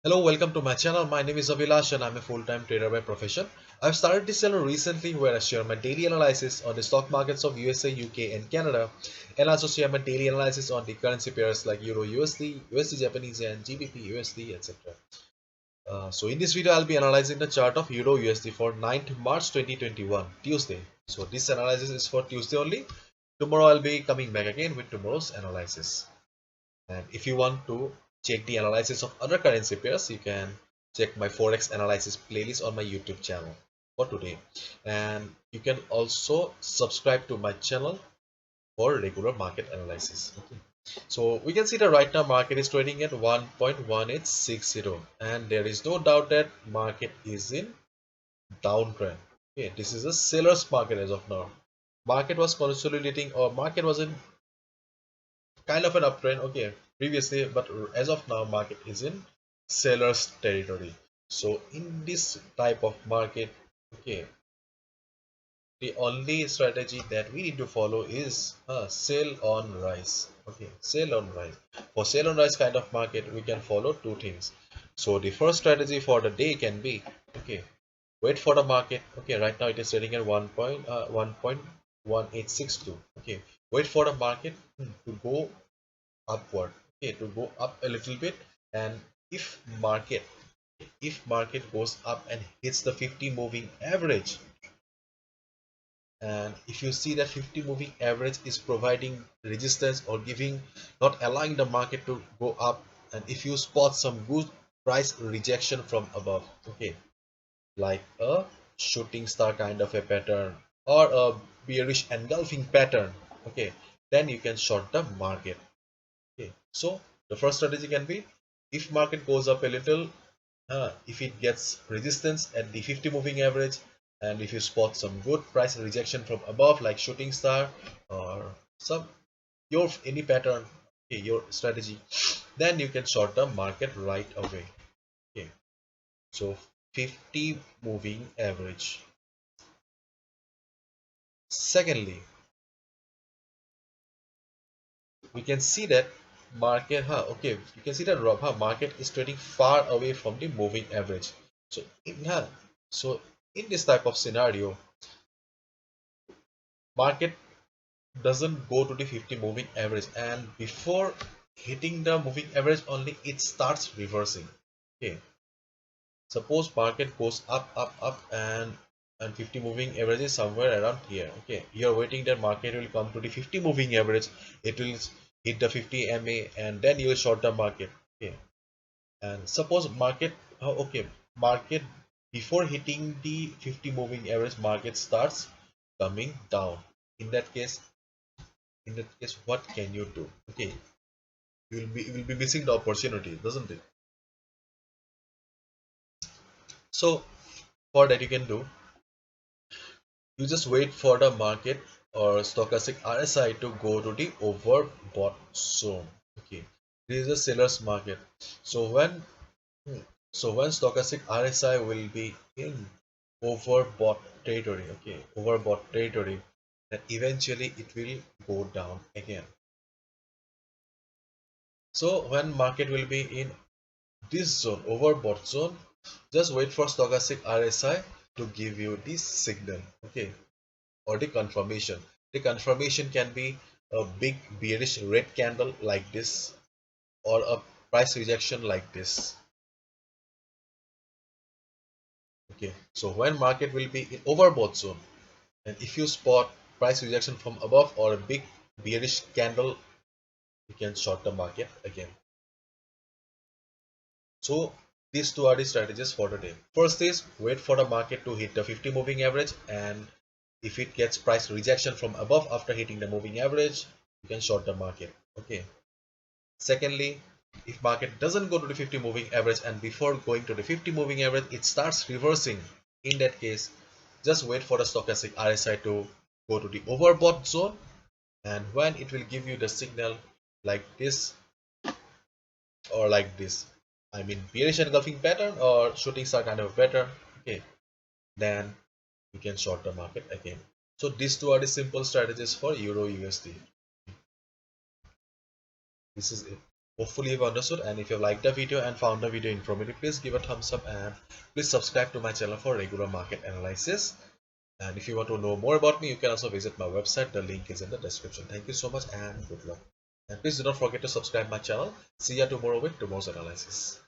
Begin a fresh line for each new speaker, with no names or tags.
Hello, welcome to my channel. My name is Abhilash and I'm a full-time trader by profession. I've started this channel recently where I share my daily analysis on the stock markets of USA, UK and Canada, and also share my daily analysis on the currency pairs like Euro USD, USD Japanese Yen, GBP USD, etc. So in this video, I'll be analyzing the chart of Euro USD for 9th March 2021, Tuesday. So this analysis is for Tuesday only. Tomorrow I'll be coming back again with tomorrow's analysis. And if you want to check the analysis of other currency pairs, you can check my Forex analysis playlist on my YouTube channel for today. And you can also subscribe to my channel for regular market analysis. Okay. So we can see that right now market is trading at 1.1860 and there is no doubt that market is in downtrend. Okay, this is a seller's market as of now. Market was consolidating or market was in kind of an uptrend, okay, previously, but as of now market is in seller's territory. So in this type of market, okay, the only strategy that we need to follow is sell on rise. Okay, sell on rise. For sell on rise kind of market, we can follow two things. So the first strategy for the day can be, okay, wait for the market. Okay, right now it is trading at 1.1862. Okay, wait for the market to go upward, okay, to go up a little bit. And if market goes up and hits the 50 moving average, and if you see that 50 moving average is providing resistance or giving, not allowing the market to go up, and if you spot some good price rejection from above, okay, like a shooting star kind of a pattern or a bearish engulfing pattern, okay, then you can short the market. Okay, so the first strategy can be, if market goes up a little, if it gets resistance at the 50 moving average, and if you spot some good price rejection from above like shooting star or some your any pattern, okay, your strategy, then you can short the market right away. Okay, so 50 moving average. Secondly, we can see that market, okay, you can see that market is trading far away from the moving average. So so in this type of scenario, market doesn't go to the 50 moving average, and before hitting the moving average only it starts reversing. Okay, suppose market goes up and 50 moving average is somewhere around here. Okay, you're waiting that market will come to the 50 moving average, it will hit the 50 MA and then you will short the market. Okay, and suppose market, okay, market before hitting the 50 moving average market starts coming down. In that case, what can you do? Okay, you will be missing the opportunity, doesn't it? So for that you can do, you just wait for the market or stochastic RSI to go to the overbought zone. Okay, this is a seller's market. So when when stochastic RSI will be in overbought territory, okay, overbought territory, then eventually it will go down again. So when market will be in this zone, overbought zone, just wait for stochastic RSI to give you this signal, okay, or the confirmation. The confirmation can be a big bearish red candle like this or a price rejection like this. Okay, so when market will be in overbought zone, and if you spot price rejection from above or a big bearish candle, you can short the market again. So these two are the strategies for the day. First is wait for the market to hit the 50 moving average, and if it gets price rejection from above after hitting the moving average, you can short the market. Okay. Secondly, if market doesn't go to the 50 moving average and before going to the 50 moving average it starts reversing, in that case just wait for the stochastic RSI to go to the overbought zone, and when it will give you the signal like this or like this, I mean bearish engulfing pattern or shooting star kind of pattern, okay, then you can short the market again. So these two are the simple strategies for Euro USD. This is it. Hopefully you've understood, and if you liked the video and found the video informative, please give a thumbs up and please subscribe to my channel for regular market analysis. And if you want to know more about me, you can also visit my website. The link is in the description. Thank you so much and good luck. And please do not forget to subscribe my channel. See you tomorrow with tomorrow's analysis.